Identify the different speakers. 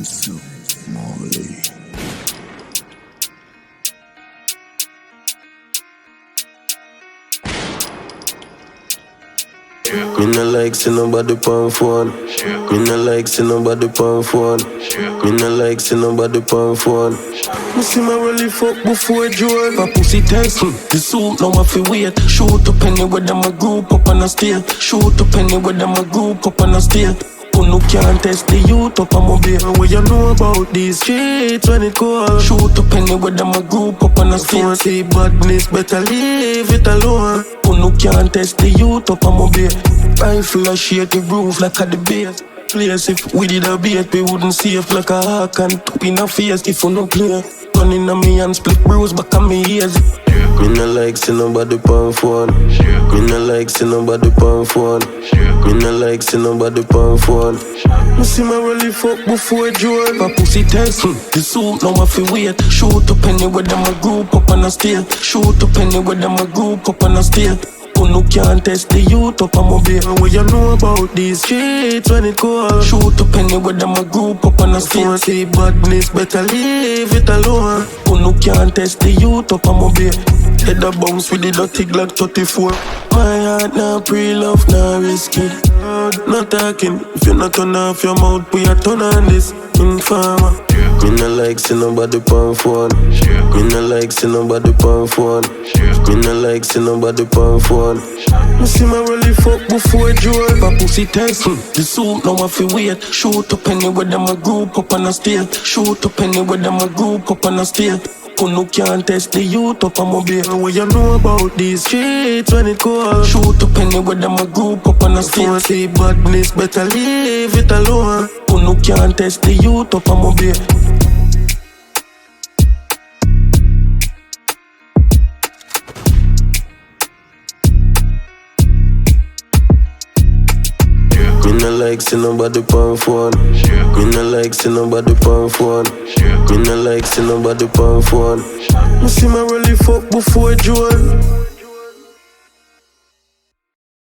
Speaker 1: nice, Malie.
Speaker 2: Me no like see nobody pon phone. Me no like see nobody pon phone. Me no like see nobody pon phone. Me see my really fuck before Joel. My pussy text me, the suit now I feel weird. Shoot up anywhere them a group up on a steel. Shoot up anywhere them a group up on a steel. Who no can't test the youth up on Mobay. And what you know about these streets when it cold? Shoot up anywhere them a group up on a steel. See badness, better leave it alone. Who no can't test the youth up on Mobay. Rifle a shake the roof like a debate. Place if we did a beat, we wouldn't see it like a hawk and top in a face if we no play. Gun in a me and split bruise back on me ears. Me no like see nobody pon phone. Me no like see nobody pon phone. Me no like see nobody pon phone. Me see my really fuck before Joel. My pussy text me, the suit now I feel wait. Shoot up anywhere them a group up on a steel. Shoot up anywhere them a group up on a steel. Who no can't test the youth up on Mobay. And what you know about these streets when it cold? Shoot up anywhere them a group up on a steel. See badness, better leave it alone. Who no can't test the youth up on Mobay. Head a bounce with the dirty Glock 34. My heart now pre-love, now risky. Not talking, if you not turn off your mouth, we a turn on this informer. Me no like see nobody pon phone. Me no like see nobody pon phone. Me no like see nobody pon phone. Me see my really fuck before Joel. My pussy text me, the suit now I feel wait. Shoot up anywhere them a group up on a steel. Shoot up anywhere them a group up on a steel. Who no can't test the youth up on Mobay. And what you know about these streets when it cold? Shoot up anywhere them a group up on a steel. See badness, better leave it alone. Who no can't test the youth up on Mobay. Me no like see nobody pon phone. Me no like see nobody pon phone. Me no like see nobody pon phone. Me see my really fuck before Joel.